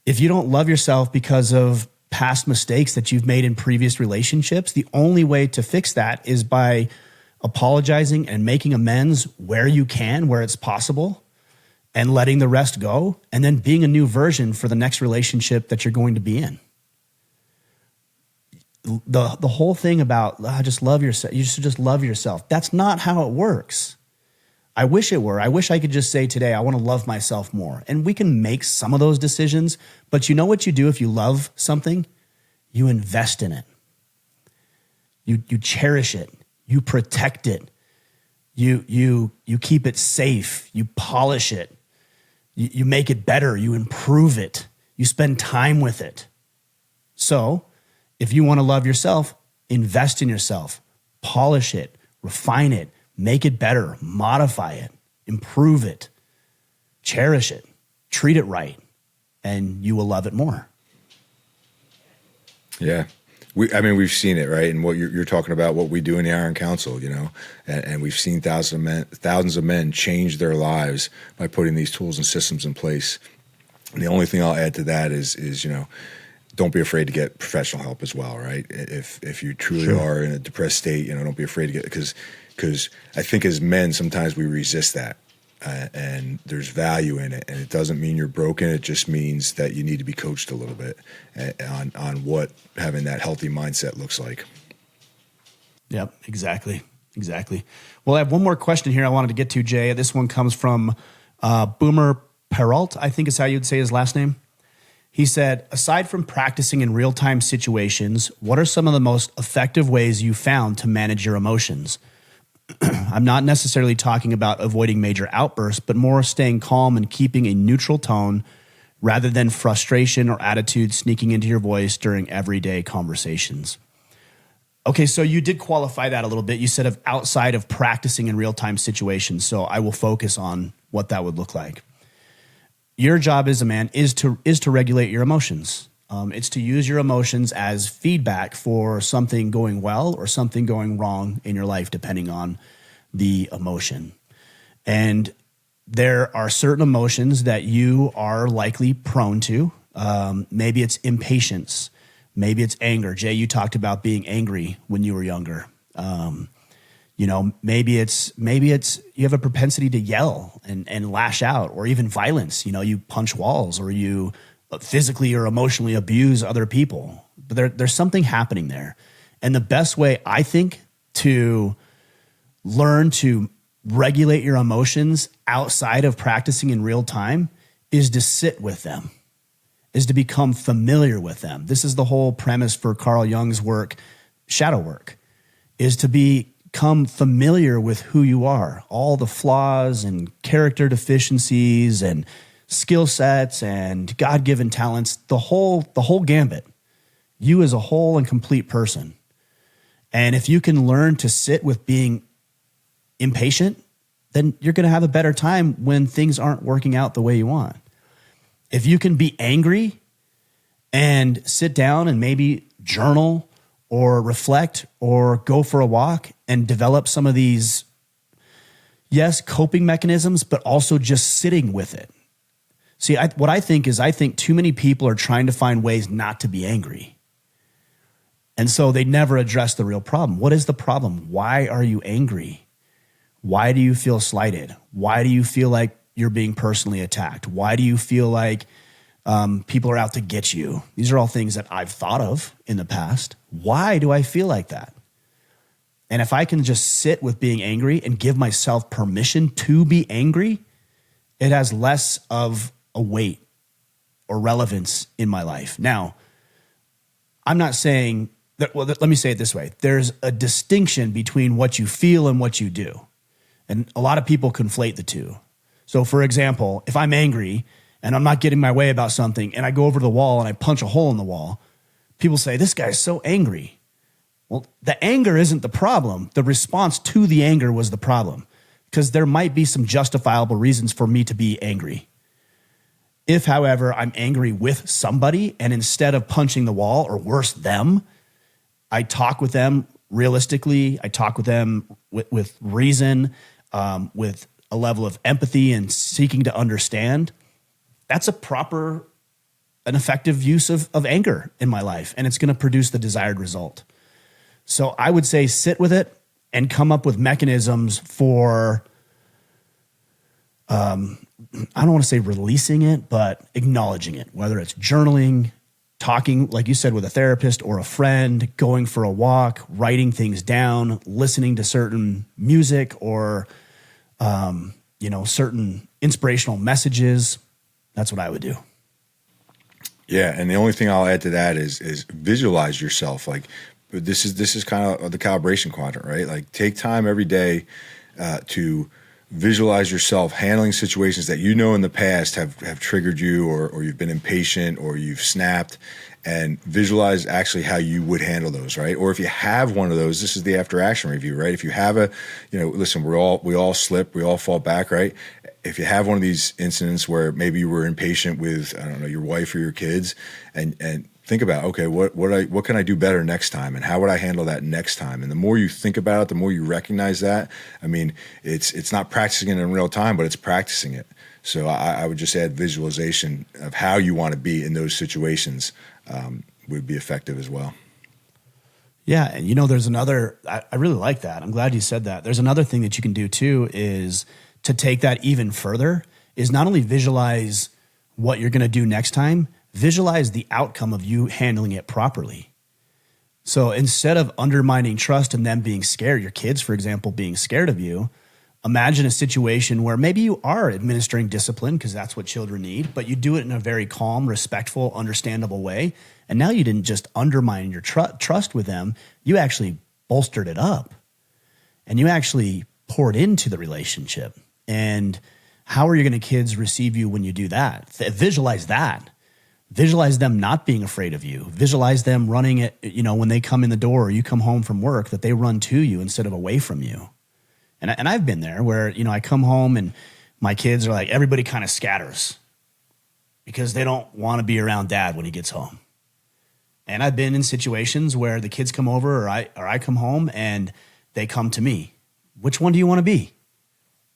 If you don't love yourself because of past mistakes that you've made in previous relationships, the only way to fix that is by apologizing and making amends where you can, where it's possible, and letting the rest go, and then being a new version for the next relationship that you're going to be in. The whole thing about just love yourself, you should just love yourself. That's not how it works. I wish it were. I wish I could just say today, I want to love myself more. And we can make some of those decisions, but you know what you do if you love something? You invest in it. You cherish it. You protect it. You keep it safe. You polish it. You make it better. You improve it. You spend time with it. So if you want to love yourself, invest in yourself, polish it, refine it, make it better, modify it, improve it, cherish it, treat it right, and you will love it more. Yeah. We've seen it, right? And what you're talking about, what we do in the Iron Council, you know, and we've seen thousands of men change their lives by putting these tools and systems in place. And the only thing I'll add to that is, you know, don't be afraid to get professional help as well, right? If you truly are in a depressed state, you know, don't be afraid to get, because I think as men, sometimes we resist that. And there's value in it, and it doesn't mean you're broken. It just means that you need to be coached a little bit on what having that healthy mindset looks like. Yep, exactly. Well, I have one more question here I wanted to get to, Jay. This one comes from Boomer Peralt, I think is how you'd say his last name. He said, aside from practicing in real-time situations, what are some of the most effective ways you found to manage your emotions? I'm not necessarily talking about avoiding major outbursts, but more staying calm and keeping a neutral tone rather than frustration or attitude sneaking into your voice during everyday conversations. Okay, so you did qualify that a little bit. You said of outside of practicing in real-time situations, so I will focus on what that would look like. Your job as a man is to regulate your emotions. It's to use your emotions as feedback for something going well or something going wrong in your life, depending on the emotion. And there are certain emotions that you are likely prone to. Maybe it's impatience. Maybe it's anger. Jay, you talked about being angry when you were younger. Maybe it's you have a propensity to yell and lash out, or even violence. You punch walls, or you physically or emotionally abuse other people. But there's something happening there. And the best way, I think, to learn to regulate your emotions outside of practicing in real time is to sit with them, is to become familiar with them. This is the whole premise for Carl Jung's work, shadow work, is to become familiar with who you are, all the flaws and character deficiencies and skill sets and God-given talents, the whole gambit, you as a whole and complete person. And if you can learn to sit with being impatient, then you're going to have a better time when things aren't working out the way you want. If you can be angry and sit down and maybe journal or reflect or go for a walk and develop some of these, yes, coping mechanisms, but also just sitting with it. See, what I think too many people are trying to find ways not to be angry. And so they never address the real problem. What is the problem? Why are you angry? Why do you feel slighted? Why do you feel like you're being personally attacked? Why do you feel like people are out to get you? These are all things that I've thought of in the past. Why do I feel like that? And if I can just sit with being angry and give myself permission to be angry, it has less of a weight or relevance in my life. Now, I'm not saying that, well, let me say it this way. There's a distinction between what you feel and what you do. And a lot of people conflate the two. So for example, if I'm angry and I'm not getting my way about something and I go over to the wall and I punch a hole in the wall, people say, this guy's so angry. Well, the anger isn't the problem. The response to the anger was the problem, because there might be some justifiable reasons for me to be angry. If, however, I'm angry with somebody and instead of punching the wall, or worse, them, I talk with them realistically, I talk with them with reason, with a level of empathy and seeking to understand, that's an effective use of anger in my life, and it's going to produce the desired result. So I would say sit with it and come up with mechanisms for, I don't want to say releasing it, but acknowledging it, whether it's journaling, talking, like you said, with a therapist or a friend, going for a walk, writing things down, listening to certain music or, certain inspirational messages. That's what I would do. Yeah. And the only thing I'll add to that is visualize yourself. Like this is kind of the calibration quadrant, right? Like take time every day to visualize yourself handling situations that in the past have triggered you, or you've been impatient, or you've snapped, and visualize actually how you would handle those, right? Or if you have one of those, this is the after action review, right? If you have listen, we all slip, we all fall back, right? If you have one of these incidents where maybe you were impatient with, I don't know, your wife or your kids, and think about, okay, what can I do better next time, and how would I handle that next time? And the more you think about it, the more you recognize that. I mean, it's not practicing it in real time, but it's practicing it. So I would just add visualization of how you want to be in those situations would be effective as well. Yeah, and there's another. I really like that. I'm glad you said that. There's another thing that you can do too, is to take that even further. Is not only visualize what you're going to do next time, visualize the outcome of you handling it properly. So instead of undermining trust and them being scared, your kids, for example, being scared of you, imagine a situation where maybe you are administering discipline, because that's what children need, but you do it in a very calm, respectful, understandable way. And now you didn't just undermine your trust with them, you actually bolstered it up, and you actually poured into the relationship. And how are your kids receive you when you do that? Visualize that. Visualize them not being afraid of you. Visualize them running it, when they come in the door or you come home from work, that they run to you instead of away from you. And I've been there where, I come home and my kids are like, everybody kind of scatters because they don't want to be around dad when he gets home. And I've been in situations where the kids come over or I come home and they come to me. Which one do you want to be?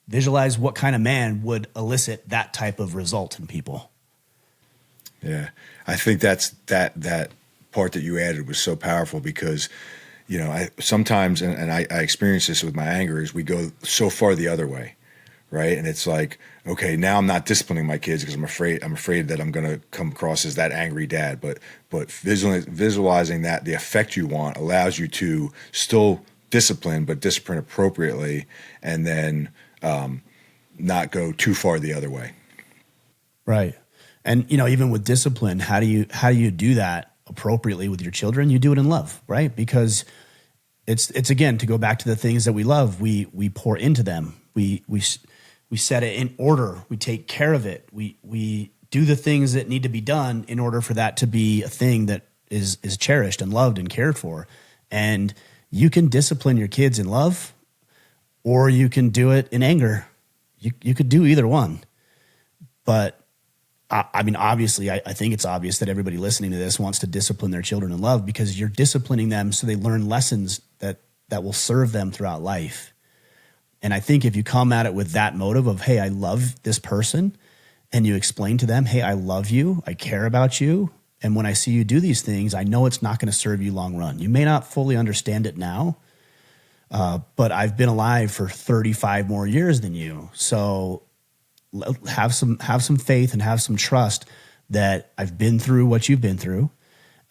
Visualize what kind of man would elicit that type of result in people. Yeah, I think that's that part that you added was so powerful because, I sometimes, and I experience this with my anger, is we go so far the other way, right? And it's like, okay, now I'm not disciplining my kids because I'm afraid that I'm going to come across as that angry dad. But visualizing that the effect you want allows you to still discipline, but discipline appropriately, and then not go too far the other way. Right. And, even with discipline, how do you do that appropriately with your children? You do it in love, right? Because it's again, to go back to the things that we love, we pour into them. We set it in order. We take care of it. We do the things that need to be done in order for that to be a thing that is cherished and loved and cared for. And you can discipline your kids in love, or you can do it in anger. You could do either one. But I mean, obviously, I think it's obvious that everybody listening to this wants to discipline their children in love, because you're disciplining them so they learn lessons that will serve them throughout life. And I think if you come at it with that motive of, hey, I love this person, and you explain to them, hey, I love you, I care about you, and when I see you do these things, I know it's not going to serve you long run. You may not fully understand it now, but I've been alive for 35 more years than you. So have some faith and have some trust that I've been through what you've been through,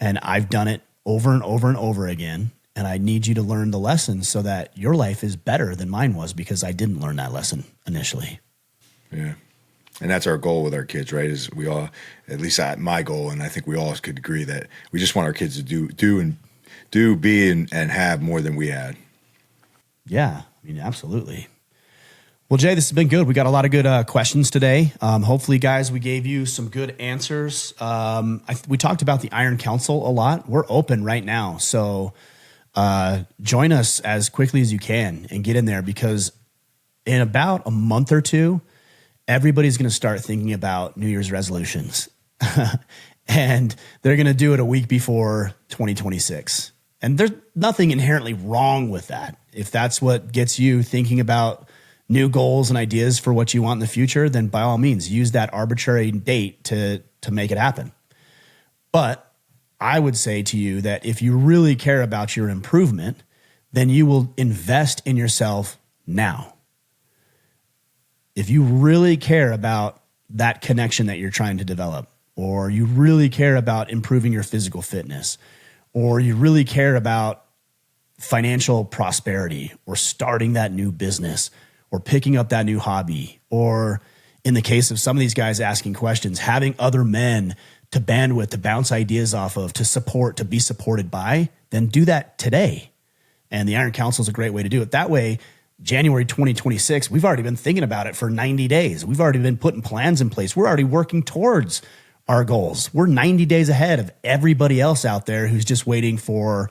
and I've done it over and over and over again. And I need you to learn the lesson so that your life is better than mine was, because I didn't learn that lesson initially. Yeah. And that's our goal with our kids, right? Is we all, at least my goal, and I think we all could agree that we just want our kids to be and have more than we had. Yeah, I mean, absolutely. Well, Jay, this has been good. We got a lot of good questions today. Hopefully, guys, we gave you some good answers. We talked about the Iron Council a lot. We're open right now. So join us as quickly as you can and get in there, because in about a month or two, everybody's going to start thinking about New Year's resolutions. And they're going to do it a week before 2026. And there's nothing inherently wrong with that. If that's what gets you thinking about new goals and ideas for what you want in the future, then by all means, use that arbitrary date to make it happen. But I would say to you that if you really care about your improvement, then you will invest in yourself now. If you really care about that connection that you're trying to develop, or you really care about improving your physical fitness, or you really care about financial prosperity, or starting that new business, or picking up that new hobby, or in the case of some of these guys asking questions, having other men to bandwidth, to bounce ideas off of, to support, to be supported by, then do that today. And the Iron Council is a great way to do it. That way, January 2026, we've already been thinking about it for 90 days. We've already been putting plans in place. We're already working towards our goals. We're 90 days ahead of everybody else out there who's just waiting for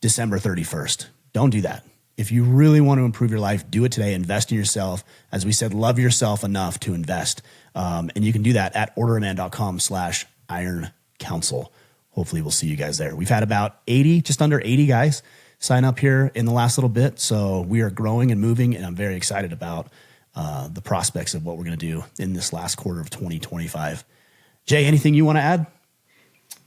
December 31st. Don't do that. If you really want to improve your life, do it today. Invest in yourself. As we said, love yourself enough to invest. And you can do that at orderman.com/Iron Council. Hopefully we'll see you guys there. We've had about 80, just under 80 guys sign up here in the last little bit. So we are growing and moving, and I'm very excited about the prospects of what we're going to do in this last quarter of 2025. Jay, anything you want to add?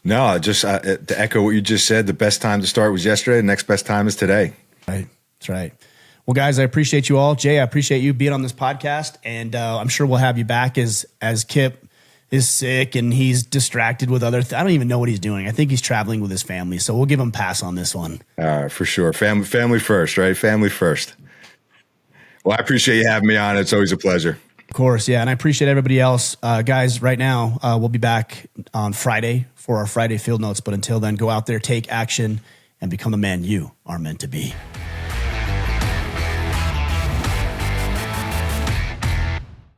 No, just to echo what you just said, the best time to start was yesterday. The next best time is today. Right. That's right. Well, guys, I appreciate you all. Jay, I appreciate you being on this podcast, and I'm sure we'll have you back as Kip is sick and he's distracted with other I don't even know what he's doing. I think he's traveling with his family, so we'll give him a pass on this one. For sure. Family first, right? Family first. Well, I appreciate you having me on. It's always a pleasure. Of course, yeah, and I appreciate everybody else. Guys, right now, we'll be back on Friday for our Friday field notes, but until then, go out there, take action, and become the man you are meant to be.